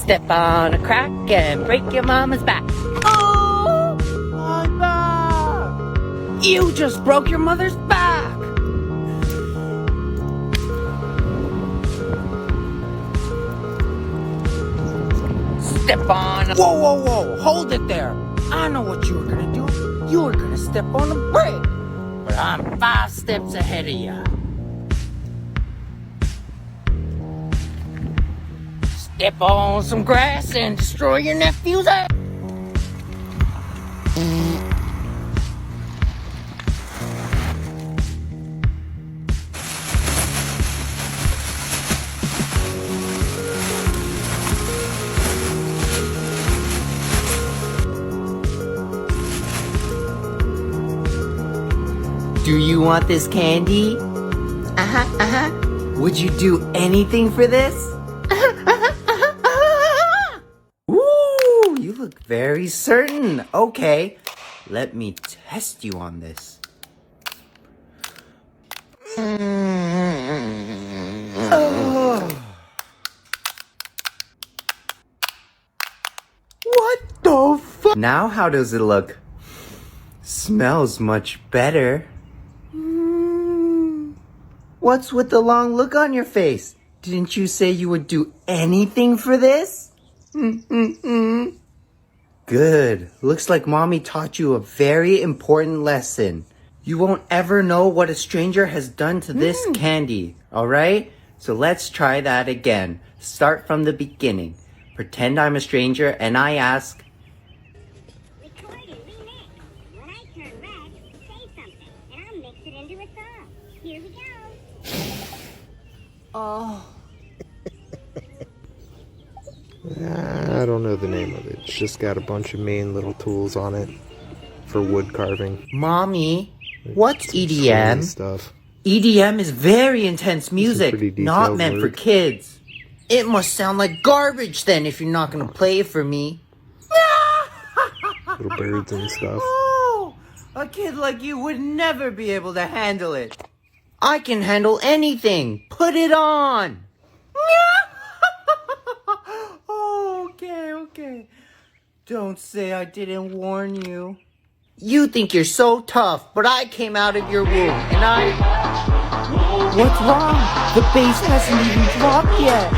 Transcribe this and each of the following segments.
Step on a crack and break your mama's back. Oh, my back! You just broke your mother's back! Step on a... Whoa! Hold it there! I know what you were gonna do. You were gonna step on the brake. But I'm 5 steps ahead of you. Step on some grass and destroy your nephew's ass. Do you want this candy? Would you do anything for this? Ooh, you look very certain. Okay, let me test you on this. What the fuck? Now how does it look? Smells much better. What's with the long look on your face? Didn't you say you would do anything for this? Good. Looks like mommy taught you a very important lesson. You won't ever know what a stranger has done to this candy, alright? So let's try that again. Start from the beginning. Pretend I'm a stranger and I ask, Record and remix. When I turn red, say something, and I'll mix it into a song. Here we go. I don't know the name of it. It's just got a bunch of main little tools on it for wood carving. Mommy, what's Some EDM? stuff. EDM is very intense music, pretty not detailed meant for work. kids. It must sound like garbage then if you're not gonna play it for me. Little birds and stuff. Oh, a kid like you would never be able to handle it. I can handle anything. Put it on. Okay. Don't say I didn't warn you. You think you're so tough, but I came out of your womb and I... What's wrong? The bass hasn't even dropped yet.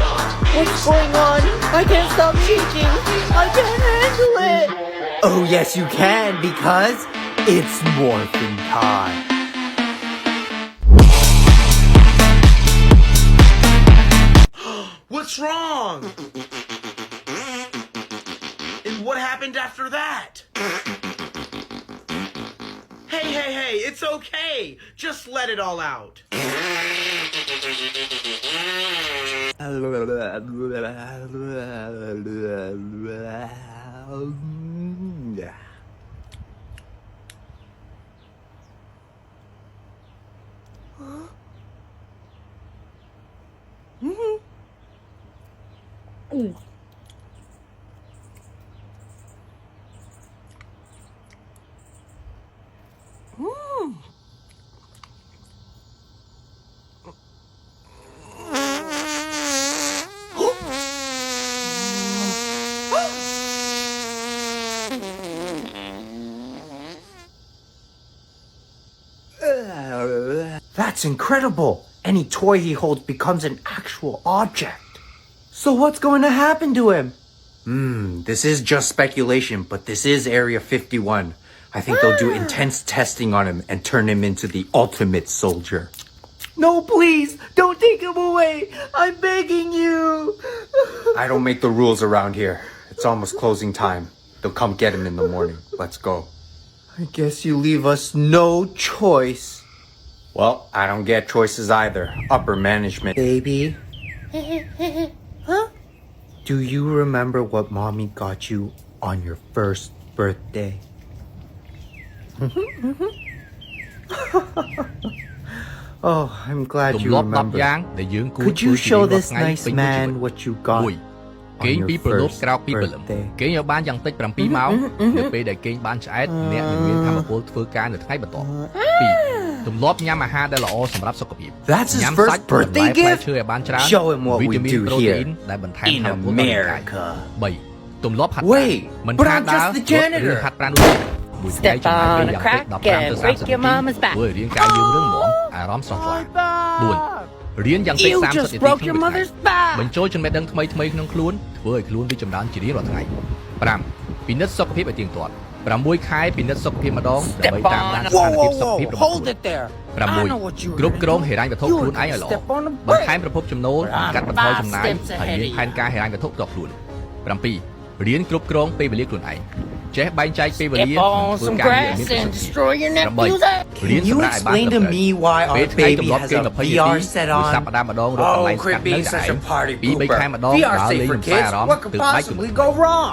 What's going on? I can't stop shaking. I can't handle it. Oh, yes, you can, because it's morphin' time. What's wrong? And what happened after that? Hey, it's okay. Just let it all out. That's incredible. Any toy he holds becomes an actual object. So what's going to happen to him? This is just speculation, but this is Area 51. I think they'll do intense testing on him and turn him into the ultimate soldier. No, please, don't take him away. I'm begging you. I don't make the rules around here. It's almost closing time. They'll come get him in the morning. Let's go. I guess you leave us no choice. Well, I don't get choices either. Upper management. Baby. Huh? Do you remember what mommy got you on your first birthday? Oh, I'm glad you remember. Could you show this nice man what you got on គេង your ពីប្រណូត first ក្រោកពីព្រលឹម birthday? គេងឲ្យបានយ៉ាងតិច7 ម៉ោងនៅពេលដែលគេងបានឆ្អែតអ្នកនឹងមានថាមពលធ្វើការនៅថ្ងៃបន្ទាប់2 ទម្លាប់ញ៉ាំអាហារដែលល្អសម្រាប់សុខភាព That's his ញ៉ាំ first សាច់ birthday បន្លែផ្លែ gift? ឈើឲ្យបានច្រើន Show him what we វីតាមីន do ប្រូតេអ៊ីន here ដែលបន្ថែម in ថាមពលដល់រាងកាយ America. 3 ទម្លាប់ហាត់ Wait, មិន but ថា I'm ដើ just រ the janitor. ឬហាត់ប្រាណនោះទេមួយថ្ងៃ Step ចំណាយពេល on a យ៉ាងតិច crack 15ទៅ and 30 break នាទី your mama's back. ធ្វើឲ្យរាងកាយយើងរឹងមាំអារម្មណ៍ស្រស់ថ្លា 4 រៀនយ៉ាងតិច You 30 នាទី just ក្នុង broke មួយ your ថ្ងៃ mother's back. បញ្ចូលចំណេះដឹងថ្មីៗក្នុងខ្លួនធ្វើឲ្យខ្លួនរីកចម្រើនជារៀងរាល់ថ្ងៃ5ពិនិត្យសុខភាពឲ្យទៀងទាត់6ខែពិនិត្យសុខភាពម្ដងដើម្បី Step តាមដាន on. ស្ថានភាពសុខភាពរបស់ Hold ខ្លួន it there. 6 គ្រប់គ្រងហិរញ្ញវត្ថុខ្លួនឯងឲ្យល្អ Step on the បន្ថែមប្រភពចំណូល I'm កាត់បន្ថយ 5 ចំណាយ steps ហើយ ahead មាន of ផែនការហិរញ្ញវត្ថុផ្ទាល់ខ្លួន7រៀនគ្រប់គ្រងពេលវេលាខ្លួនឯងចេះបែងចែកពេលវេលា Step on ធ្វើ some ការងារឲ្យ grass មានប្រសិ and ទ្ធភាព destroy your 8 nephew's ass. រៀន Can you សម្រាប់ឲ្យបាន explain ត្រឹ to មត្រូវ me why ពេល our ថ្ងៃ baby ទម្លាប់ has គេង a 20 នាទី VR set មួយស on? ប្តាហ៍ម្ដងរកកន្លែង Oh, ស្ងាត់ quit នៅ being តែ such ឯ a ង party 2-3 pooper. ខែម្ដង VR ដើរលេង safe for រំសាយ kids. អារម្មណ៍ What could ទើបដាច់ possibly go wrong?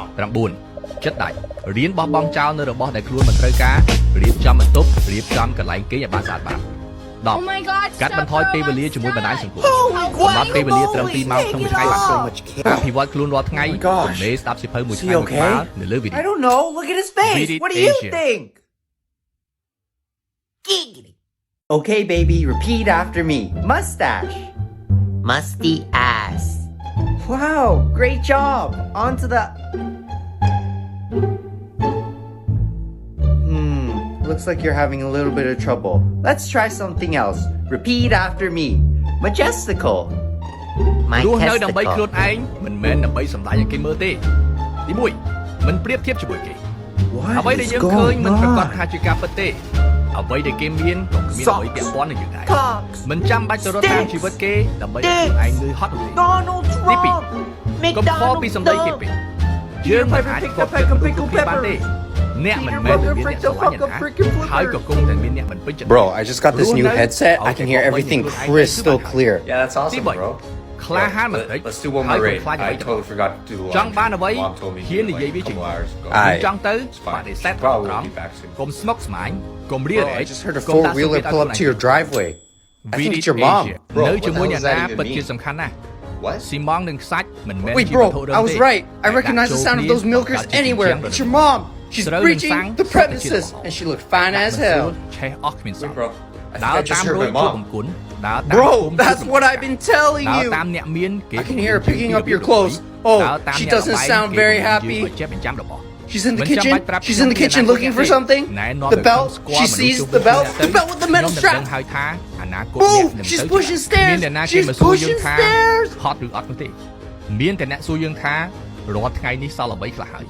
9ចិត្តដាច់រៀនបោះបង់ចោលនៅរបស់ដែលខ្លួនមិនត្រូវការរៀបចំបន្ទប់រៀបចំកន្លែងគេងឲ្យបានស្អាតបាត Oh my God, 10កាត់បន្ថយពេលវេលាជាមួយបណ្ដាញសង្គម Holy កំណត់ពេលវេលាត្រឹម2ម៉ោងក្នុងមួយថ្ងៃបាន so much care. អភិវឌ្ឍខ្លួនរាល់ថ្ងៃ Oh my gosh. ទំនេរស្ដាប់សៀវភៅមួយ Is ថ្ងៃ he មួយក្បាល okay? នៅលើវីដេ I អូ don't know. Look at his face. Read it What do you Asia. think? Giggity. Okay, baby, repeat after me. Mustache. Musty ass. Wow, great job. On to the. Looks like you're having a little bit of trouble. Let's try something else. Repeat after me. Majestical. រស់នៅដើម្បីខ្លួនឯងមិនមែនដើម្បីសម្ដែងឲ្យគេមើលទេទី1មិនប្រៀបធៀបជាមួយគេ អ្វី What ដែល is យើងឃើញ going មិនប្រកាស on? ថាជាការពិតទេអ្វីដែលគេមានក៏គ្មានអ្វីពាក់ព័ន្ធនឹងយើងដែរ Cocks. មិនចាំបាច់ទៅរត់តាមជីវិតគេដើម្បីឲ្យខ្លួនឯងនឿយហត់នោះទេ Donald Trump. កុំខកពីសម្ដីគេពេកយើងមិនអាចខកពីគ្រប់គ្នាបានទេអ្នកមិនមែនមានអ្នកស្រឡាញ់អ្នកណាហើយក៏គង់តែមានអ្នកមិនពេញចិត្ត Bro, I just got this new headset. I can hear everything crystal clear. Yeah, that's awesome, bro. ក្លាហានបន្តិច Let's do one ហើ more យកុំ raid. ខ្លាចអ្វី I ទាំង totally forgot to do ចង់បានអ្វី Mom told me to ហ៊ាន do និ it យាយ like វា a ជាង couple hours ago. ចង់ទៅ It's fine. បដិសេធ Probably ត្រ will ង់ be back soon. កុំស្មុគស្មាញកុំរៀន Bro, អេ I just heard a កុំដាក់ four-wheeler pull up to your driveway. I think it's your mom. នៅ Bro, what the ជាមួយ hell អ្នក does ណា that even ពិតជា mean? សំខាន់ណាស់ What? ស៊ីម៉ងនិងខ្សាច់មិនមែន Wait, ជាវ bro, ត្ថុដើម I ទេ was right. I recognize the sound of those milkers anywhere. It's your mom. She's preaching the premises, and she looked fine as hell. ឆេះអស់គ្មានសល់ Wait, bro. I ដើ think រ I តា just ម heard រយ my ជួប mom. បង្គន់ដើរតាម Bro, ភូមិ that's ជួប what បង្គន់ I've been telling ដើរ you. តាមអ្នកមានគេ I can hear her picking up your clothes. Oh, she doesn't sound very happy. ចេះបញ្ចាំរបស់ She's in the kitchen. She's in the kitchen looking for something. The belt. She sees the belt. The belt with the metal strap. ហើយថាអនាគត Move. អ្នក She's នឹងទៅ pushing stairs. មានអ្នកណាគេ She's មកសួរយើង pushing ថា stairs. ហត់ឬអត់នោះទេមានតែអ្នកសួរយើងថារាល់ថ្ងៃនេះសល់អ្វីខ្លះហើយ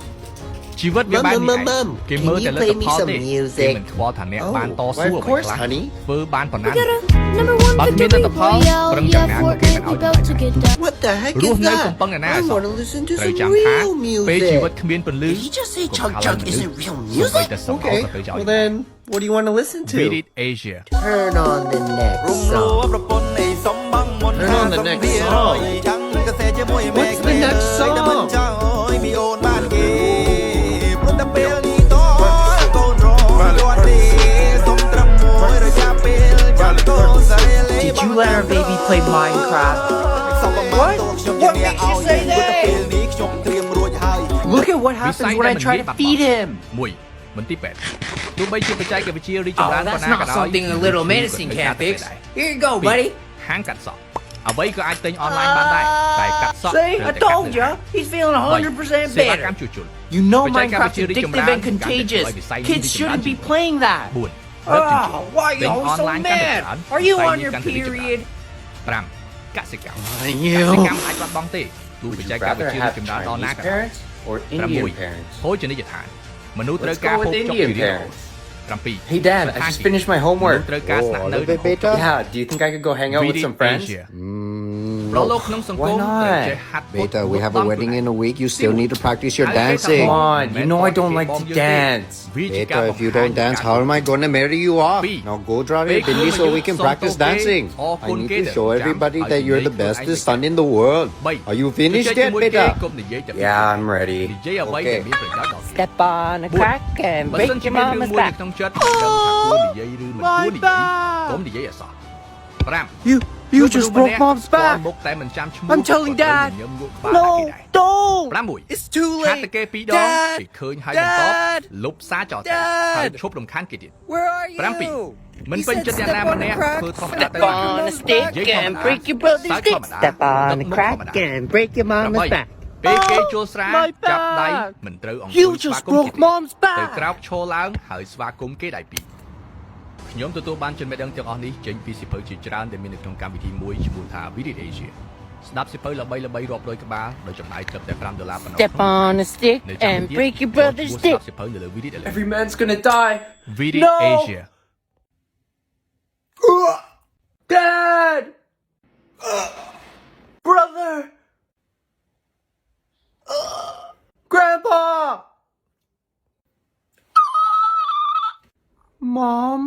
ជីវិតវាបែបនេះឯងគេមើលតែលទ្ធផលទេគេមិនខ្វល់ថាអ្នកបានតស៊ូ why, អ្ of វី course, ខ្លះ honey. ធ្វើបានប៉ុណ្ណា Number one But victory minute of the pause, royale. parang Yeah, ganyan, Fortnite, ganyan, we about to get done. What the heck រ is ស់នៅកំ that? ពឹងឯណា I អស want to listen to ត្រូវ some ចាំថា real ពេលជីវិត music. គ្មានពន្លឺ Did he just say កុំ Chug ខ Chug ល isn't real សូម្បី music? តែសំអល់ Okay, ក៏ទៅចោល well then, what do you want to listen Beat to? It Asia Turn on the next song. Turn on the next song. What's the next song? Did you let our baby play Minecraft? What? What makes you say that? Look at what happens when I try to feed him. 1មន្ទីរពេទ្យទោះបីជាបច្ចេកវិទ្យារីកចម្រើន Oh, ប៉ុ that's ណ្ណាក៏ not ដោយ something a little medicine can't fix. Here you go, buddy. ហាងកាត់សក់អ្វីក៏អាចទិញអនឡាញបានដែរតែកាត់សក់ See, I told you. He's feeling 100% សេវាកម្ម better. ជួសជុល You know But check out Minecraft's the Theory addictive Jamran, and contagious. Gandhi, like the Kids Science shouldn't be Jamran. playing that. 4លើកជញ្ជក់ Oh, why are ទិញ you អន so ឡាញកាន់តែច្រើន mad? Are you ផ្សាយ on នេះ your កាន់តែរីកចម្រើន period? 5កសិកម្ម You. កសិកម្មអាចបាត់បង់ទេទោះប Would ច្ចេ you កវិ rather ទ្យារីក have ចម្រើនដល់ណា Chinese ក៏ដោយ parents or Indian parents? ភោជនីយដ្ឋានមនុស្សត្រូវ Let's ការ go ហូប with ចុក Indian ជារៀងរហូត parents. 7 Hey Dad, I just finished my មនុស្ស homework. ត្រូវការស្នាក់នៅ Oh, beta? Yeah, do you think I could go hang out with some friends? ប្រឡូកក្នុងសង្គម Why not? ត្រូវចេះហាត់ Beta, we have a wedding in a week. You still need to practice your dancing. Come on, you know I don't like to dance. Beta, if you don't dance, how am I going to marry you off? Now go draw your bindi so we can practice dancing. I need to show everybody that you're the bestest son in the world. Are you finished yet, Beta? Yeah, I'm ready. និយាយអ្វីដែលមានប្រយោជន៍ដល់ Step on a crack and បើ break សិនជា your មានរឿង mama's មួយនៅ back. ក្នុងចិត្តដឹងថាគួរនិយាយឬមិនគួរនិយាយកុំនិយាយអសោះ5 You just broke mom's back. មុខតែមិនចាំឈ្មោះ I'm telling Dad. 6 don't. It's too ហាត់ late. តែគេពីរដង Dad. គេឃើញហើយបន្ត Dad. លុបសារចោលទៅ Dad. ហើយឈប់រំខានគេទៀត Where are you? 7 មិនពេញចិត្តយ៉ាងណាម្នាក់ធ្វើធម្មតាទៅ Step on a stick and break your brother's stick. Step on a crack and break your mama's back. ពេលគេចូលស្រា My ចាប់ដៃ back. មិនត្រូវអង្គុយ You ស្វា just គមន៍គេ broke mom's ទៅ back. ក្រោកឈរឡើងហើយស្វាគមន៍គេដៃពីរខ្ញុំទទួលបានចំណេះដឹងទាំងអស់នេះចេញពីសៀវភៅជាច្រើនដែលមាននៅក្នុងកម្មវិធីមួយឈ្មោះថា Visit Asia ស្ដាប់សៀវភៅល្បីៗរាប់រយក្បាលដោយចំណាយត្រឹមតែ$5ប៉ុណ្ណោះ Step on a stick នៅចាំ and ទៀត break your ចូល brother's ស្ដាប់ stick. សៀវភៅនៅលើ Visit Asia Every man's gonna die. Visit No! Asia Dad! Brother! Grandpa! Mom?